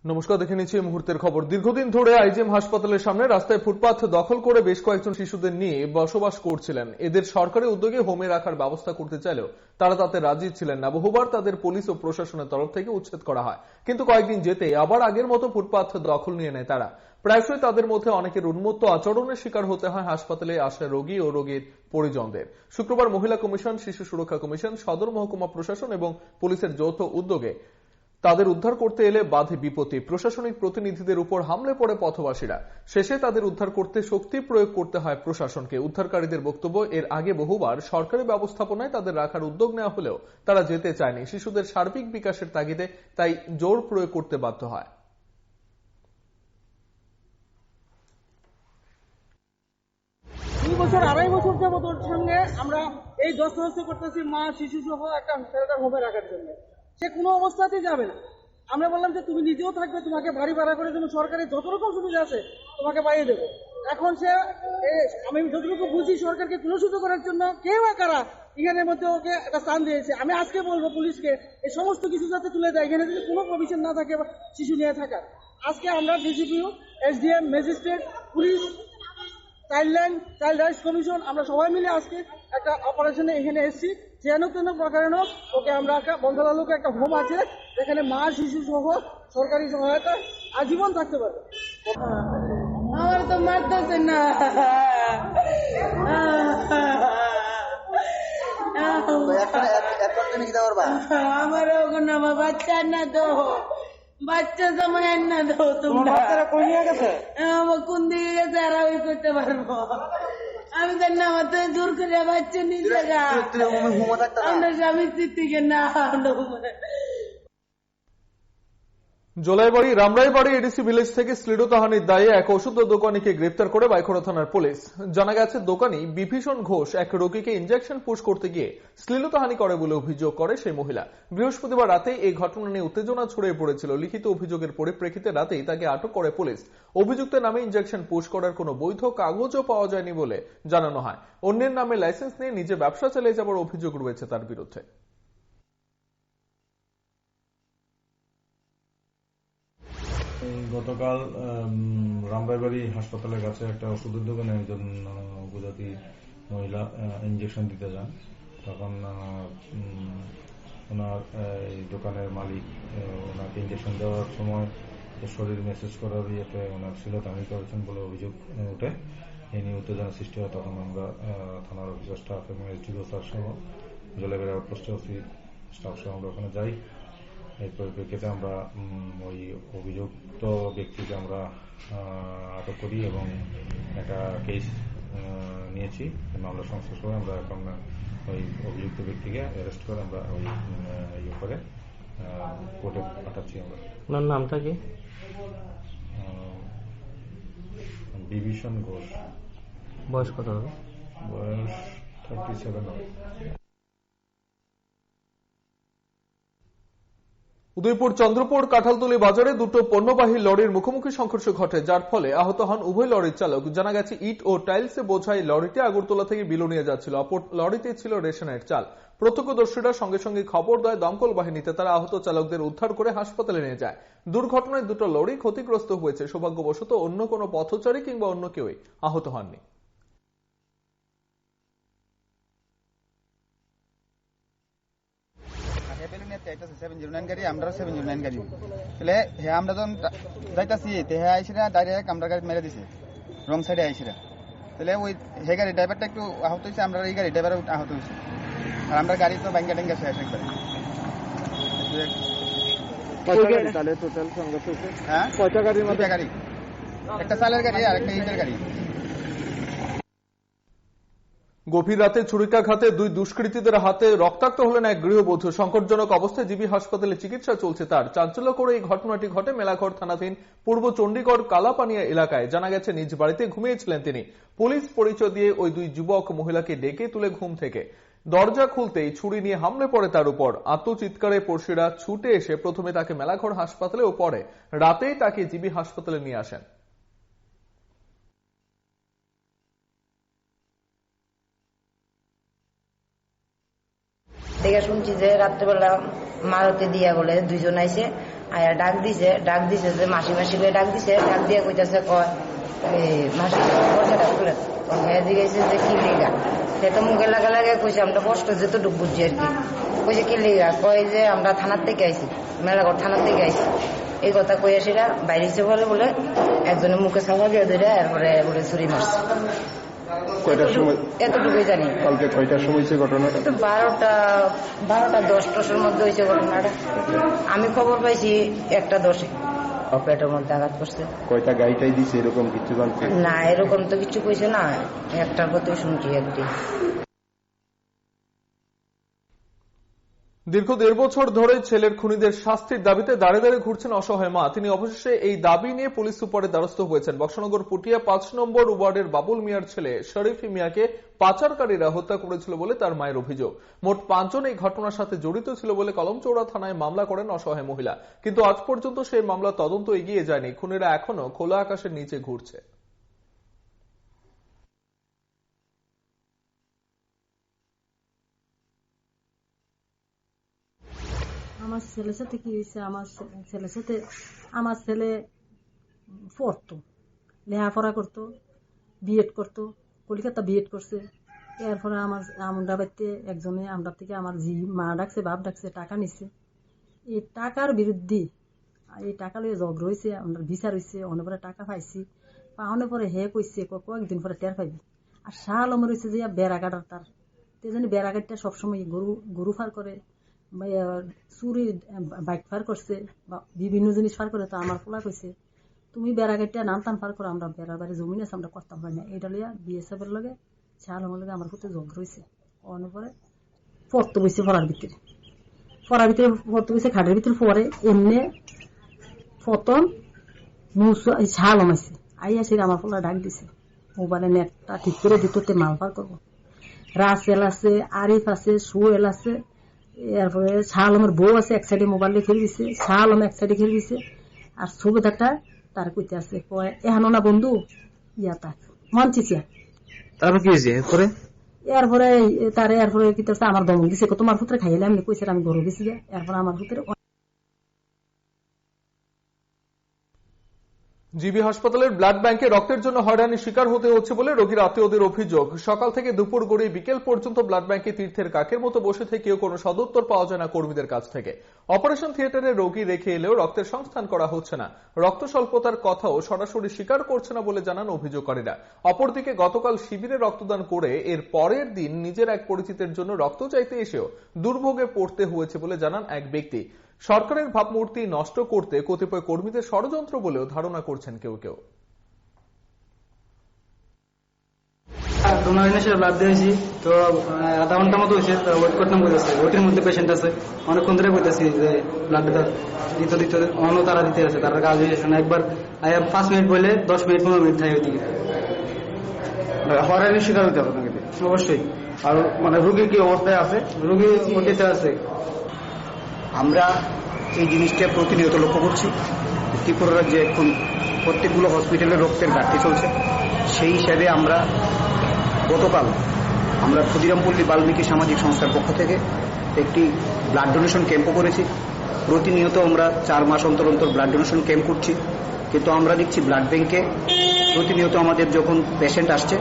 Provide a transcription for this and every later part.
নমস্কার, দেখে নিচ্ছি এই মুহূর্তের খবর। দীর্ঘদিন ধরে আইজিএম হাসপাতালের সামনে রাস্তায় ফুটপাথ দখল করে বেশ কয়েকজন শিশুদের নিয়ে বসবাস করছিলেন। এদের সরকারি উদ্যোগে হোমে রাখার ব্যবস্থা করতে চাইলেও তারা তাতে রাজি ছিলেন না। বহুবার তাদের পুলিশ ও প্রশাসনের তরফ থেকে উচ্ছেদ করা হয়, কিন্তু কয়েকদিন যেতে আবার আগের মতো ফুটপাথ দখল নিয়ে নেয় তারা। প্রায়শই তাদের মধ্যে অনেকের উন্মত্ত আচরণের শিকার হতে হয় হাসপাতালে আসা রোগী ও রোগীর পরিজনদের। শুক্রবার মহিলা কমিশন, শিশু সুরক্ষা কমিশন, সদর মহকুমা প্রশাসন এবং পুলিশের যৌথ উদ্যোগে তাদের উদ্ধার করতে এলে বাধে বিপত্তি। প্রশাসনিক প্রতিনিধিদের উপর হামলে পড়ে পথবাসীরা। শেষে তাদের উদ্ধার করতে শক্তি প্রয়োগ করতে হয় প্রশাসনকে। উদ্ধারকারীদের বক্তব্য, এর আগে বহুবার সরকারি ব্যবস্থাপনায় তাদের রাখার উদ্যোগ নেওয়া হলেও তারা যেতে চায়নি। শিশুদের সার্বিক বিকাশের তাগিদে তাই জোর প্রয়োগ করতে বাধ্য হয়। আড়াই বছর যাবত ওর সঙ্গে আমরা এই দস্তাবেজ করতেছি, মা শিশু সহ একটা শেল্টার হোমে রাখার জন্য। সে কোনো অবস্থাতেই যাবে না। আমরা বললাম যে তুমি নিজেও থাকবে, তোমাকে বাড়ি ভাড়া করে দেবো, সরকারি যত রকম সুবিধা আছে তোমাকে পাইয়ে দেবো। এখন সে, আমি যতটুকু বুঝি, সরকারকে কুলসিত করার জন্য কেউ কারা এখানের মধ্যে ওকে একটা স্থান দিয়েছে। আমি আজকে বলবো পুলিশকে এই সমস্ত কিছু যাতে তুলে দেয়, এখানে যদি কোনো প্রভিশন না থাকে শিশু নিয়ে থাকার। আজকে আমরা DCPO, SDM, magistrate, police, child rights commission, আমরা সবাই মিলে আজকে একটা অপারেশনে এখানে এসেছি। যেন তেন প্রকারে ওকে আমরা বন্ধলালুকে একটা হোম আছে যেখানে মা শিশু সহ সরকারি সহায়তা আজীবন থাকতে পারবে। আমার তো মারতেছে না, আমার ওখানে আমার বাচ্চা না তো, বাচ্চা সময় না তো তোমরা আমার কোন দিকে গেছে আর আমি করতে পারবো? আমি তো না, আমার তো দূর করে বাচ্চা নিয়ে জায়গা আমরা স্বামী স্ত্রী থেকে না। জোলাইবাড়ি রামরাইবাড়ি এডিসি ভিলেজ থেকে শ্লীলতাহানির দায়ে এক ওষুধ দোকানিকে গ্রেপ্তার করে বাইখোড়া থানার পুলিশ। জানা গেছে, দোকানি বিভীষণ ঘোষ এক রোগীকে ইনজেকশন পুশ করতে গিয়ে শ্লীলতাহানি করে বলে অভিযোগ করে সেই মহিলা। বৃহস্পতিবার রাতে এই ঘটনা নিয়ে উত্তেজনা ছড়িয়ে পড়েছিল। লিখিত অভিযোগের পরিপ্রেক্ষিতে রাতেই তাকে আটক করে পুলিশ। অভিযুক্তের নামে ইনজেকশন পুশ করার কোনো বৈধ কাগজও পাওয়া যায়নি বলে জানানো হয়। অন্যের নামে লাইসেন্স নিয়ে নিজে ব্যবসা চালিয়ে যাওয়ার অভিযোগ রয়েছে তার বিরুদ্ধে। গতকাল রামরাইবাড়ি হাসপাতালের কাছে একটা ওষুধের দোকানে একজন উপজাতি মহিলা ইঞ্জেকশন দিতে যান। তখন ওনার এই দোকানের মালিক ওনাকে ইঞ্জেকশন দেওয়ার সময় শরীর মেসেজ করার ইয়েতে ওনার শ্লীলতাহানি করেছেন বলে অভিযোগ ওঠে। এই নিয়ে উত্তেজনা সৃষ্টি হয়। তখন আমরা থানার অফিসার স্টাফ এবং এসডিও স্যার সহ জলেবেড়া পোস্ট অফিস স্টাফ সহ আমরা ওখানে যাই। এই পরিপ্রেক্ষিতে আমরা ওই অভিযুক্ত ব্যক্তিকে আমরা আটক করি এবং একটা কেস নিয়েছি। মামলা সংশ্লিষ্ট করে আমরা এখন ওই অভিযুক্ত ব্যক্তিকে অ্যারেস্ট করে আমরা ওই ইয়ে করে কোর্টে পাঠাচ্ছি। আমরা ওনার নামটা কি? বিভীষণ ঘোষ। বয়স কত হবে? বয়স 37 হবে। উদয়পুর চন্দ্রপুর কাঁঠালতলী বাজারে দুটো পণ্যবাহী লরির মুখোমুখি সংঘর্ষ ঘটে, যার ফলে আহত হন উভয় লরির চালক। জানা গেছে, ইট ও টাইলসে বোঝাই লরিটি আগরতলা থেকে বিলো নিয়ে যাচ্ছিল, অপর লরিতে ছিল রেশনের চাল। প্রত্যক্ষদর্শীরা সঙ্গে সঙ্গে খবর দেয় দমকল বাহিনীতে। তারা আহত চালকদের উদ্ধার করে হাসপাতালে নিয়ে যায়। দুর্ঘটনায় দুটো লরি ক্ষতিগ্রস্ত হয়েছে। সৌভাগ্যবশত অন্য কোনো পথচারী কিংবা অন্য কেউই আহত হননি। গাড়ি আমরা 709 গাড়ি তাহলে হ্যাঁ আমরা যখন যাইতাছি হ্যাঁ আইসিরা ডাইরেক্ট আমরা গাড়ি মেরে দিছে রং সাইডে আইসিরা। তাহলে ওই হে গাড়ি ড্রাইভারটা একটু আহত হয়েছে, আমরা এই গাড়ি ড্রাইভার আহত হয়েছে। আর আমরা গাড়ি তো ব্যাঙ্গা ট্যাঙ্গা শেষ একবারে। হ্যাঁ, কয়টা গাড়ির মধ্যে? গাড়ি একটা চালের গাড়ি আর একটা ইটের গাড়ি। গভীর রাতে ছুরিকাঘাতে দুই দুষ্কৃতীদের হাতে রক্তাক্ত হলেন এক গৃহবধূ। সংকটজনক অবস্থায় জিবি হাসপাতালে চিকিৎসা চলছে তার। চাঞ্চল্যকর এই ঘটনাটি ঘটে মেলাঘর থানাধীন পূর্ব চণ্ডীগড় কালাপানিয়া এলাকায়। জানা গেছে, নিজ বাড়িতে ঘুমিয়েছিলেন তিনি। পুলিশ পরিচয় দিয়ে ওই দুই যুবক মহিলাকে ডেকে তুলে ঘুম থেকে দরজা খুলতেই ছুরি নিয়ে হামলে পড়ে তার উপর। আত্মচিৎকারে পড়শিরা ছুটে এসে প্রথমে তাকে মেলাঘর হাসপাতালে ও পরে রাতেই তাকে জিবি হাসপাতালে নিয়ে আসেন। দেখে শুনছি যে রাত্রেবেলা মারুতি দিয়া বলে দুইজন আইছে, আয়া ডাক দিছে যে মাসি করে ডাক দিছে, ডাক দিয়ে কইতাছে কয় মাসি পয়সাটা তুলে হ্যাঁ দিয়েছে যে কি লেগা, সে তো মুখে লাগে কইছে আমরা কষ্ট যেতটুকু বুঝছি আর কি। কইছে কি লেগা, কয় যে আমরা থানার থেকে আইছি, মেলাঘর থানার থেকে আইছি, এই কথা কইয়া সেটা বাইরেছে বলে একজনের মুখে ছাপা দিয়ে ধরে এরপরে বলে ছুরি মারছে। কয়টার সময়? এতটুকুই জানি। কালকে কয়টার সময় হয়েছে ঘটনাটা? 12টা-10টার মধ্যে হয়েছে ঘটনাটা। আমি খবর পাইছি 1টা 10-এ পেটের মধ্যে আঘাত করছে। কয়টা গাড়িটাই দিছে এরকম কিছু জানতে? না, এরকম তো কিছু কইছে না, 1টার কথা শুনছি একদিন। দীর্ঘ 1.5 বছর ধরে ছেলের খুনিদের শাস্তির দাবিতে দাঁড়িয়ে দাঁড়িয়ে ঘুরছেন অসহায় মা। তিনি অবশেষে এই দাবি নিয়ে পুলিশ সুপারের দ্বারস্থ হয়েছেন। বক্সনগর পুটিয়া 5 নম্বর ওয়ার্ডের বাবুল মিয়ার ছেলে শরীফি মিয়াকে পাচারকারীরা হত্যা করেছিল বলে তার মায়ের অভিযোগ। মোট 5 জন এই ঘটনার সাথে জড়িত ছিল বলে কলমচৌড়া থানায় মামলা করেন অসহায় মহিলা, কিন্তু আজ পর্যন্ত সেই মামলা তদন্ত এগিয়ে যায়নি। খুনিরা এখনো খোলা আকাশের নিচে ঘুরছে। আমার ছেলের সাথে কি হয়েছে, আমার ছেলে পড়তো, লেখাপড়া করতো, বিএড করতো, কলিকাতা বিএড করছে। এরপরে আমরা বাড়িতে একজনে আমরা থেকে আমার মা ডাকছে, বাপ ডাকছে, টাকা নিচ্ছে। এই টাকার বিরুদ্ধে এই টাকা লিয়ে ঝগড়া হয়েছে, আমরা বিচার হয়েছে, অনেক পরে টাকা পাইছি। পাওয়ানোর পরে হে কইছে কয়েকদিন পরে টের পাইবি। আর শাহ আলমের হয়েছে যে বেড়া কাটার, তার জানি বেড়া কাটটা সবসময় গরু ফার করে, চুরি বাইক ফার করছে বা বিভিন্ন জিনিস ফার করে। তো আমার পোলা কইছে তুমি বেড়া কাটটা নাম টান ফার করো, আমরা বেড়ার বাড়ি জমিন আছে আমরা করতাম পারি না। এটা লিয়া বিএসএফ এর লগে শাহ আলমের লগে আমার প্রতি ঝগড়া হয়েছে। অনেক পরে পড়তে বসছে, পড়ার ভিতরে পড়তে বসে খাটের ভিতরে পরে এমনি প্রথম শাহ আলম আছে আইয়া আমার পোলা ডাক দিছে, মোবাইলে নেটটা ঠিক করে দিত মাল পার করবো। রাসেল আছে, আরিফ আছে, সোহেল আছে, এরপরে শাহ আলমের বউ আছে, এক সাইডে মোবাইল খেলে দিছে, শাহ আলম এক সাইডে খেলে দিছে। আর সুবেদারটা তার কইতে আছে এহানো না বন্ধু ইয়া তাক মানছিস। তারপর কি হয়েছে এরপরে কি আমার দমন দিছে, তোমার পুত্রে খাইলে আমি কইছে আমি গরু গেছি। এরপরে আমার পুত্রে জিবি হাসপাতালের ব্লাড ব্যাংকে রক্তের জন্য হয়রানির শিকার হতে হচ্ছে বলে রোগীর আত্মীয়দের অভিযোগ। সকাল থেকে দুপুর গড়িয়ে বিকেল পর্যন্ত ব্লাড ব্যাংকে তীর্থের কাকের মতো বসে থেকেও কোনো সদুত্তর পাওয়া যায় না কর্মীদের কাছ থেকে। অপারেশন থিয়েটারে রোগী রেখে এলেও রক্তের সংস্থান করা হচ্ছে না। রক্ত স্বল্পতার কথাও সরাসরি স্বীকার করছে না বলে জানান অভিযোগকারীরা। অপরদিকে গতকাল শিবিরে রক্তদান করে এর পরের দিন নিজের এক পরিচিতের জন্য রক্ত চাইতে এসেও দুর্ভোগে পড়তে হয়েছে বলে জানান এক ব্যক্তি। সরকারের ভাবমূর্তি নষ্ট করতে কতিপয় কর্মীদের ষড়যন্ত্র বলেও ধারণা করছেন কেউ কেউ। ব্লাড দিয়েছি তো আধা ঘন্টার মতো হয়েছে, ওয়েট করতাম বলতেছে, ওয়েটের মধ্যে পেশেন্ট আছে, অনেকক্ষণ ধরে বলতেছি যে ব্লাডটা দিতে অন্য তারা দিতে আছে, তারা কাজ হয়েছে না। একবার 5 মিনিট বলে 10 মিনিট 15 মিনিট থাকে ওইদিকে হয়রানির শিকার হতে হবে নাকি? অবশ্যই। আর মানে রোগী কি অবস্থায় আছে? রোগী ওটিতে আছে। আমরা এই জিনিসটা প্রতিনিয়ত লক্ষ্য করছি। ত্রিপুরা রাজ্যে এখন প্রত্যেকগুলো হসপিটালে রক্তের ঘাটতি চলছে। সেই হিসাবে আমরা গতকাল ক্ষুদিরামপল্লী বাল্মীকি সামাজিক সংস্থার পক্ষ থেকে একটি ব্লাড ডোনেশন ক্যাম্পও করেছি। প্রতিনিয়ত আমরা 4 মাস অন্তর অন্তর ব্লাড ডোনেশন ক্যাম্প করছি, কিন্তু আমরা দেখছি ব্লাড ব্যাংকে প্রতিনিয়ত আমাদের যখন পেশেন্ট আসছে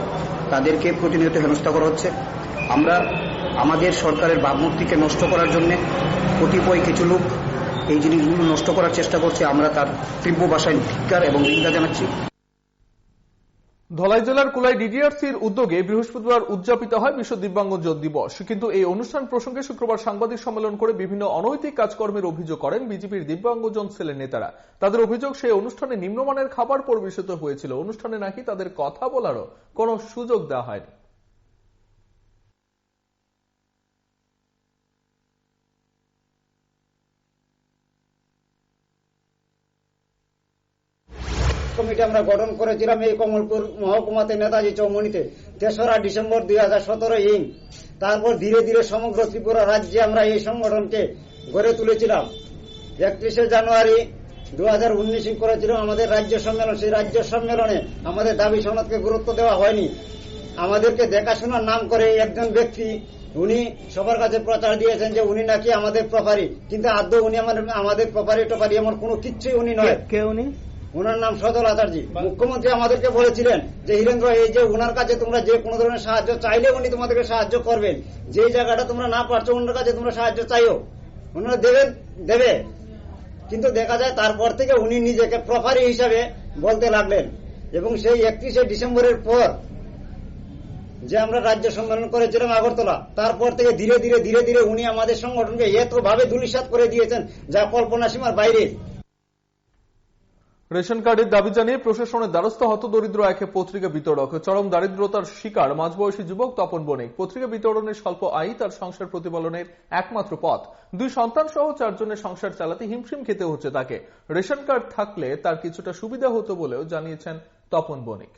তাদেরকে প্রতিনিয়ত হেনস্থা করা হচ্ছে। আমরা আমাদের সরকারের ভাবমূর্তিকে নষ্ট করার জন্য কতিপয় কিছু লোক এই জিনিসগুলো নষ্ট করার চেষ্টা করছে। আমরা তার তীব্র ভাষায় ধিক্কার এবং নিন্দা জানাচ্ছি। ধলাই জেলার কুলাই ডিডিআরসির উদ্যোগে বৃহস্পতিবার উদযাপিত হয় বিশ্ব দিব্যাঙ্গজন দিবস, কিন্তু এই অনুষ্ঠান প্রসঙ্গে শুক্রবার সাংবাদিক সম্মেলন করে বিভিন্ন অনৈতিক কাজকর্মের অভিযোগ করেন বিজেপির দিব্যাঙ্গজন সেলের নেতারা। তাদের অভিযোগ সেই অনুষ্ঠানে নিম্নমানের খাবার পরিবেশিত হয়েছিল। অনুষ্ঠানে নাকি তাদের কথা বলারও কোনো সুযোগ দেওয়া হয়নি। কমিটি আমরা গঠন করেছিলাম এই কমলপুর মহকুমাতে নেতাজি চৌমুহনীতে 3রা ডিসেম্বর 2017 তারপর ধীরে ধীরে সমগ্র ত্রিপুরা রাজ্যে আমরা এই সংগঠনকে গড়ে তুলেছিলাম। 31শে জানুয়ারি 2019 করেছিলাম আমাদের রাজ্য সম্মেলন। সেই রাজ্য সম্মেলনে আমাদের দাবি সনদকে গুরুত্ব দেওয়া হয়নি। আমাদেরকে দেখাশোনার নাম করে একজন ব্যক্তি উনি সবার কাছে প্রচার দিয়েছেন যে উনি নাকি আমাদের প্রপারি, কিন্তু আদৌ উনি আমাদের প্রপারি টপারি এমন কোনো কিচ্ছুই উনি নয়। কে উনি? ওনার নাম সজল আচার্য। মুখ্যমন্ত্রী আমাদেরকে বলেছিলেন যে হিরেন্দ্র, এই যে ওনার কাছে তোমরা যে কোনো ধরনের সাহায্য চাইলে উনি তোমাদেরকে সাহায্য করবেন, যে জায়গাটা তোমরা না পারছো ওনার কাছে তোমরা সাহায্য চাইও, ওনারা দেবে। কিন্তু দেখা যায় তারপর থেকে উনি নিজেকে প্রপারি হিসাবে বলতে লাগলেন, এবং সেই 31শে ডিসেম্বরের পর যে আমরা রাজ্য সম্মেলন করেছিলাম আগরতলা, তারপর থেকে ধীরে ধীরে উনি আমাদের সংগঠনকে এতভাবে ধূলিসাৎ করে দিয়েছেন যা কল্পনা সীমার বাইরে। রেশন কার্ডের দাবি জানিয়ে প্রশাসনের দ্বারস্থ হতদরিদ্র একে পত্রিকা বিতরক। চরম দারিদ্রতার শিকার মাঝবয়সী যুবক তপন বণিক। পত্রিকা বিতরণের স্বল্প আয় তার সংসার প্রতিপালনের একমাত্র পথ। 2 সন্তান সহ 4 জনের সংসার চালাতে হিমশিম খেতে হচ্ছে তাকে। রেশন কার্ড থাকলে তার কিছুটা সুবিধা হতো বলেও জানিয়েছেন তপন বণিক।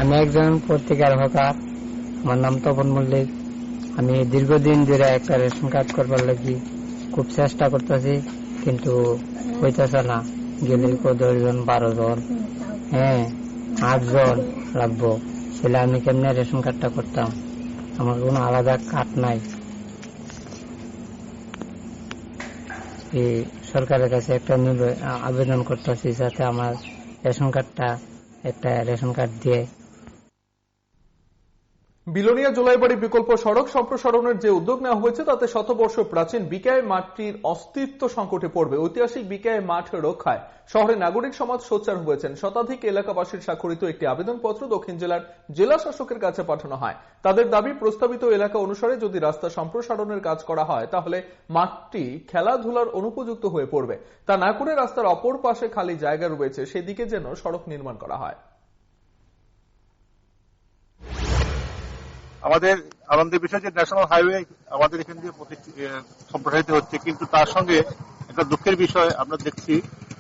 আমি একজন পত্রিকার হকার, আমার নাম তপন মল্লিক। আমি দীর্ঘদিন ধরে একটা রেশন কার্ড করবার লাগি খুব চেষ্টা করতেছি, কিন্তু হইতেছে না। গেলে 10 জন 12 জন 8 জন লাগবো, সেটা আমি কেমনে রেশন কার্ডটা করতাম? আমার কোনো আলাদা কার্ড নাই। এই সরকারের কাছে একটা আবেদন করতেছি যাতে আমার রেশন কার্ডটা একটা রেশন কার্ড দিয়ে। বিলোনিয়া জোলাইবাড়ি বিকল্প সড়ক সম্প্রসারণের যে উদ্যোগ নেওয়া হয়েছে তাতে শতবর্ষ প্রাচীন বিকেআই মাঠটির অস্তিত্ব সংকটে পড়বে। ঐতিহাসিক বিকেআই মাঠ রক্ষায় শহরে নাগরিক সমাজ সোচ্চার হয়েছেন। শতাধিক এলাকাবাসীর স্বাক্ষরিত একটি আবেদনপত্র দক্ষিণ জেলার জেলা শাসকের কাছে পাঠানো হয়। তাদের দাবি, প্রস্তাবিত এলাকা অনুসারে যদি রাস্তা সম্প্রসারণের কাজ করা হয় তাহলে মাঠটি খেলাধুলার অনুপযুক্ত হয়ে পড়বে। তা না করে রাস্তার অপর পাশে খালি জায়গা রয়েছে সেদিকে যেন সড়ক নির্মাণ করা হয়। আমাদের আনন্দের বিষয় যে ন্যাশনাল হাইওয়ে আমাদের এখান দিয়ে সম্প্রসারিত হচ্ছে, কিন্তু তার সঙ্গে একটা দুঃখের বিষয় আমরা দেখছি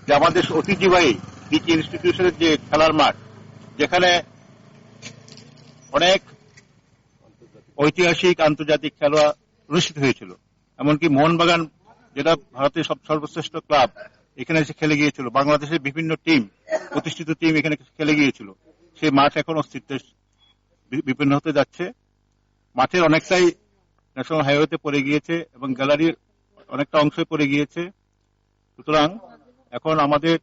যে আমাদের ঐতিহ্যবাহী ডিকে ইনস্টিটিউশনের যে খেলার মাঠ, যেখানে অনেক ঐতিহাসিক আন্তর্জাতিক খেলা অনুষ্ঠিত হয়েছিল, এমনকি মোহনবাগান যেটা ভারতের সর্বশ্রেষ্ঠ ক্লাব এখানে এসে খেলে গিয়েছিল, বাংলাদেশের বিভিন্ন টিম, প্রতিষ্ঠিত টিম এখানে খেলে গিয়েছিল, সেই মাঠ এখন অস্তিত্বের বিপন্ন হতে যাচ্ছে। মাঠের অনেকটাই ন্যাশনাল হাইওয়েতে পড়ে গিয়েছে এবং গ্যালারির অনেকটা অংশ পড়ে গিয়েছে। সুতরাং এখন আমাদের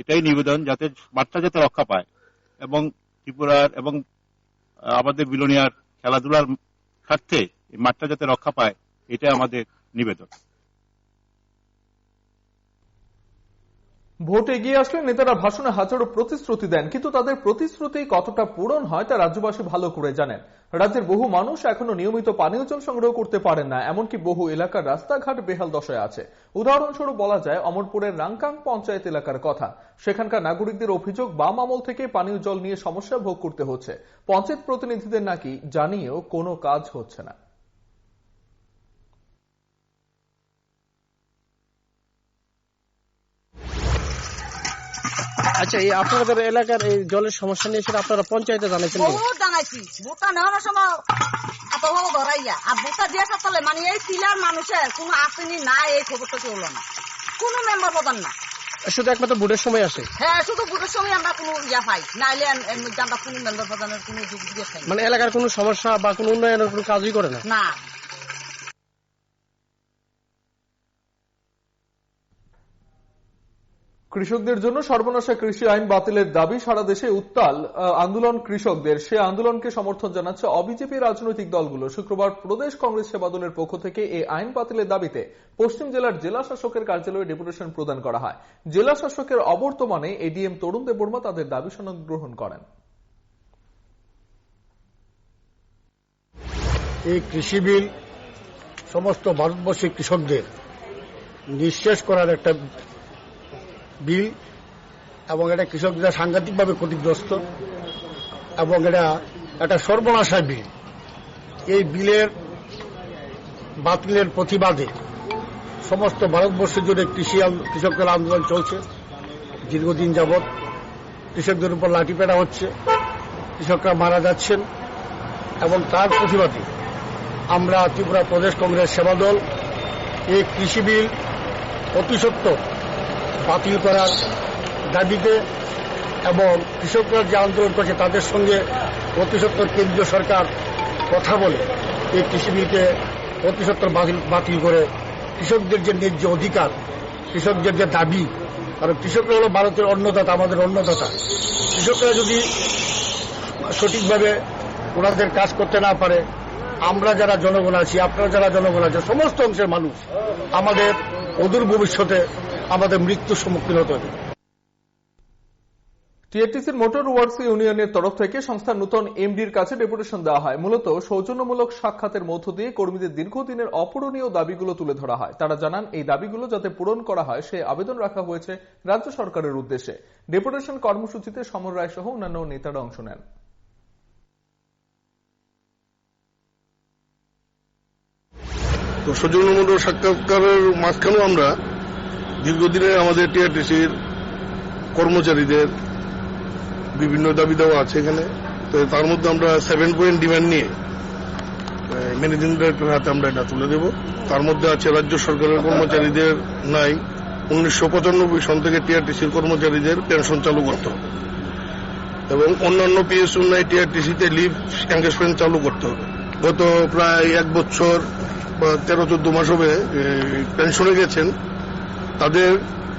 এটাই নিবেদন যাতে মাঠটা যাতে রক্ষা পায় এবং ত্রিপুরার এবং আমাদের বিলোনিয়ার খেলাধুলার স্বার্থে এই মাঠটা যাতে রক্ষা পায়, এটাই আমাদের নিবেদন। ভোট এগিয়ে আসলে নেতারা ভাষণে হাজারো প্রতিশ্রুতি দেন, কিন্তু তাদের প্রতিশ্রুতি কতটা পূরণ হয় তা রাজ্যবাসী ভালো করে জানেন। রাজ্যের বহু মানুষ এখনো নিয়মিত পানীয় জল সংগ্রহ করতে পারেন না, এমনকি বহু এলাকার রাস্তাঘাট বেহাল দশায় আছে। উদাহরণস্বরূপ বলা যায় অমরপুরের রাংকাং পঞ্চায়েত এলাকার কথা। সেখানকার নাগরিকদের অভিযোগ বাম আমল থেকে পানীয় জল নিয়ে সমস্যা ভোগ করতে হচ্ছে। পঞ্চায়েত প্রতিনিধিদের নাকি জানিয়েও কোনো কাজ হচ্ছে না। আচ্ছা, এই আপনাদের এলাকার এই জলের সমস্যা নিয়ে সেটা আপনারা পঞ্চায়েতে জানাইছেন? বহুত জানাইছি, ভোটা নেওয়ার সময় এত বড় ধরাইয়া আর ভোটা দিয়ে সাথে মানে এই সিলার মানুষের কোনো আসেনি না, এই খবরটা কেউ হলো না, কোনো মেম্বার প্রধান না, শুধু একমাত্র ভোটের সময় আসে। হ্যাঁ, শুধু ভোটের সময় আমরা কোনো ইয়া পাই, নাইলে আমরা কোনো মেম্বার প্রধানের কোনো যোগ দিয়ে খাই। মানে এলাকার কোনো সমস্যা বা কোনো উন্নয়নের কোনো কাজই করে না? না। কৃষকদের জন্য সর্বনাশা কৃষি আইন বাতিলের দাবি সারা দেশে উত্তাল আন্দোলন কৃষকদের। সে আন্দোলনকে সমর্থন জানাচ্ছে অবিজেপি রাজনৈতিক দলগুলো। শুক্রবার প্রদেশ কংগ্রেস সেবা দলের পক্ষ থেকে এই আইন বাতিলের দাবিতে পশ্চিম জেলার জেলা শাসকের কার্যালয়ে ডেপুটেশন প্রদান করা হয়। জেলা শাসকের অবর্তমানে এডিএম তরুণ দেববর্মা তাদের দাবি সনদ গ্রহণ করেন। এই কৃষি বিল সমস্ত ভারতবর্ষের কৃষকদের নিঃশেষ করার একটা বিল, এবং এটা কৃষকরা সাংঘাতিকভাবে ক্ষতিগ্রস্ত এবং এটা একটা সর্বনাশা বিল। এই বিলের বাতিলের প্রতিবাদে সমস্ত ভারতবর্ষ জুড়ে কৃষকদের আন্দোলন চলছে দীর্ঘদিন যাবৎ। কৃষকদের উপর লাঠিপেটা হচ্ছে, কৃষকরা মারা যাচ্ছেন, এবং তার প্রতিবাদে আমরা ত্রিপুরা প্রদেশ কংগ্রেস সেবা দল এই কৃষি বিল অতি সত্বর বাতিল করার দাবিতে এবং কৃষকরা যে আন্দোলন করছে তাদের সঙ্গে প্রতিসত্তর কেন্দ্রীয় সরকার কথা বলে এই কৃষি বিলকে প্রতিসত্তর বাতিল করে কৃষকদের যে ন্যায্য অধিকার, কৃষকদের যে দাবি, কারণ কৃষকরা হলো ভারতের অন্নদাতা, আমাদের অন্নদাতা। কৃষকরা যদি সঠিকভাবে ওনাদের কাজ করতে না পারে, আমরা যারা জনগণ আছি, আপনারা যারা জনগণ আছে, সমস্ত অংশের মানুষ আমাদের অদূর ভবিষ্যতে আমাদের মৃত্যুর সম্মুখীন হতে হবে। টিআরটিসির মোটর ওয়ার্কস ইউনিয়নের তরফ থেকে সংস্থার নতুন এমডির কাছে ডেপুটেশন দেওয়া হয়। মূলত সৌজন্যমূলক সাক্ষাতের মধ্য দিয়ে কর্মীদের দীর্ঘদিনের অপূরণীয় দাবিগুলো তুলে ধরা হয়। তারা জানান এই দাবিগুলো যাতে পূরণ করা হয় সে আবেদন রাখা হয়েছে রাজ্য সরকারের উদ্দেশ্যে। ডেপুটেশন কর্মসূচিতে সমর রায় সহ অন্যান্য নেতারা অংশ নেন। তো সৌজন্যমূলক সাক্ষাৎকারের মাঝখানেও আমরা দীর্ঘদিনের আমাদের টিআরটিসির কর্মচারীদের বিভিন্ন দাবি দেওয়া আছে এখানে। তো তার মধ্যে আমরা 7 পয়েন্ট ডিমান্ড নিয়ে ম্যানেজিং ডিরেক্টরের হাতে আমরা এটা তুলে দেব। তার মধ্যে আছে রাজ্য সরকারের কর্মচারীদের নাই 1995 সন থেকে টিআরটিসির কর্মচারীদের পেনশন চালু করতে হবে এবং অন্যান্য পিএসইউ নাই টিআরটিসিতে লিভ এঙ্গেজমেন্ট চালু করতে হবে। গত প্রায় 1 বছর বা 13-14 মাস হবে পেনশনে গেছেন, তাদের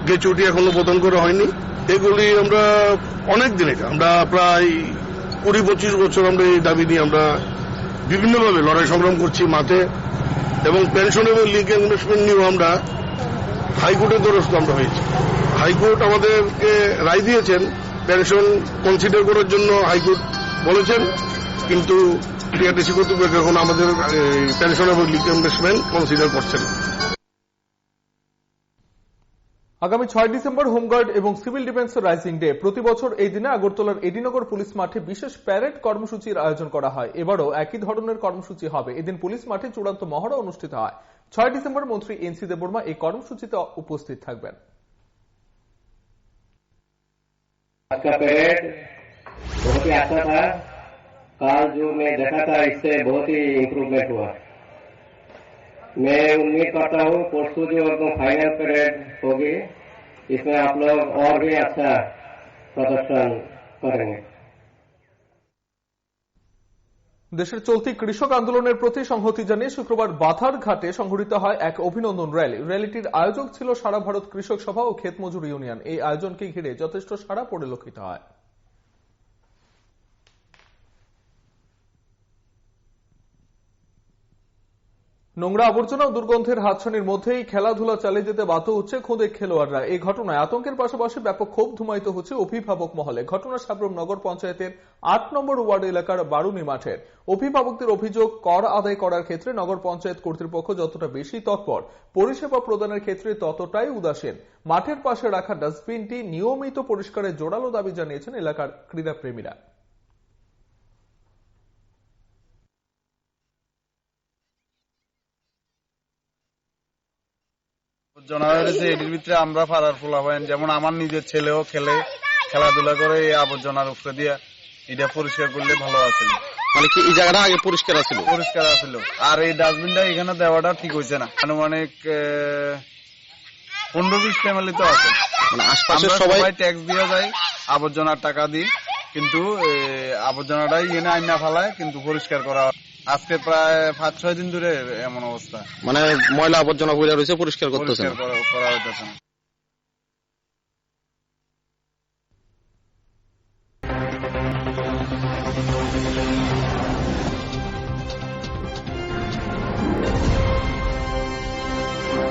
গ্র্যাচুইটি এখনো প্রদান করা হয়নি। এগুলি আমরা অনেক দিন থেকে আমরা প্রায় 20-25 বছর আমরা এই দাবি নিয়ে আমরা বিভিন্নভাবে লড়াই সংগ্রাম করছি মাঠে, এবং পেনশন এবং লিভ ইনভেস্টমেন্ট নিয়েও আমরা হাইকোর্টের দ্বারস্থ আমরা হয়েছি। হাইকোর্ট আমাদেরকে রায় দিয়েছেন, পেনশন কনসিডার করার জন্য হাইকোর্ট বলেছেন, কিন্তু টিআরটিসি কর্তৃপক্ষ এখন আমাদের পেনশন এবং লিভ ইনভেস্টমেন্ট কনসিডার করছেন। আগামী 6 ডিসেম্বর হোমগার্ড এবং সিভিল ডিফেন্সের রাইজিং ডে। প্রতি বছর এই দিনে আগরতলার এডিনগর পুলিশ মাঠে বিশেষ প্যারেড কর্মসূচির আয়োজন করা হয়। এবারও একই ধরনের কর্মসূচি হবে। এদিন পুলিশ মাঠে চূড়ান্ত মহড়া অনুষ্ঠিত হয়। 6 ডিসেম্বর মন্ত্রী এনসি দেববর্মা এই কর্মসূচিতে উপস্থিত থাকবেন। बहुत ही अच्छा था। कल जो मैं देखा था इससे बहुत ही इम्प्रूवमेंट हुआ। मैं उम्मीद करता हूँ परसों जो फाइनल परेड होगी इसमें आप लोग और भी अच्छा प्रदर्शन करेंगे। দেশের চলতি কৃষক আন্দোলনের প্রতি সংহতি জানিয়ে শুক্রবার বাথার ঘাটে সংঘটিত হয় এক অভিনন্দন র্যালি। র্যালিটির আয়োজক ছিল সারা ভারত কৃষক সভা ও ক্ষেত মজুর ইউনিয়ন। এই আয়োজনকে ঘিরে যথেষ্ট সাড়া পরিলক্ষিত হয়। নোংরা আবর্জনা ও দুর্গন্ধের হাতছানির মধ্যেই খেলাধুলা চালিয়ে যেতে বাধ্য হচ্ছে খোদে খেলোয়াড়রা। এই ঘটনায় আতঙ্কের পাশাপাশি ব্যাপক ক্ষোভ ধুমায়িত হচ্ছে অভিভাবক মহলে। ঘটনা সাবরুম নগর পঞ্চায়েতের 8 নম্বর ওয়ার্ড এলাকার বারুনি মাঠের। অভিভাবকদের অভিযোগ, কর আদায় করার ক্ষেত্রে নগর পঞ্চায়েত কর্তৃপক্ষ যতটা বেশি তৎপর, পরিষেবা প্রদানের ক্ষেত্রে ততটাই উদাসীন। মাঠের পাশে রাখা ডাস্টবিনটি নিয়মিত পরিষ্কারের জোরালো দাবি জানিয়েছেন এলাকার ক্রীড়াপ্রেমীরা। এটির ভিতরে আমরা পাড়ার পোলাপাইন, যেমন আমার নিজের ছেলেও খেলে, খেলাধুলা করে এই আবর্জনার উপরে দিয়ে এটা পরিষ্কার করলে ভালো আছে। মানে কি এই জায়গাটা আগে পরিষ্কার আছিল? পরিষ্কার আছিল। আর এই ডাস্টবিনটা এখানে দেওয়াটা ঠিক হয়েছে না। আনুমানিক 15-20 ফ্যামিলি তো আছে। মানে আশপাশের সবাই ট্যাক্স দিয়ে যায়, আবর্জনার টাকা দিই, কিন্তু আবর্জনাটাই এনে আইনা ফেলায়, কিন্তু পরিষ্কার করা আজকে প্রায় 5-6 দিন ধরে এমন অবস্থা। মানে ময়লা আবর্জনা পড়ে রয়েছে, পরিষ্কার করতেছে না। করা হইতেছে না।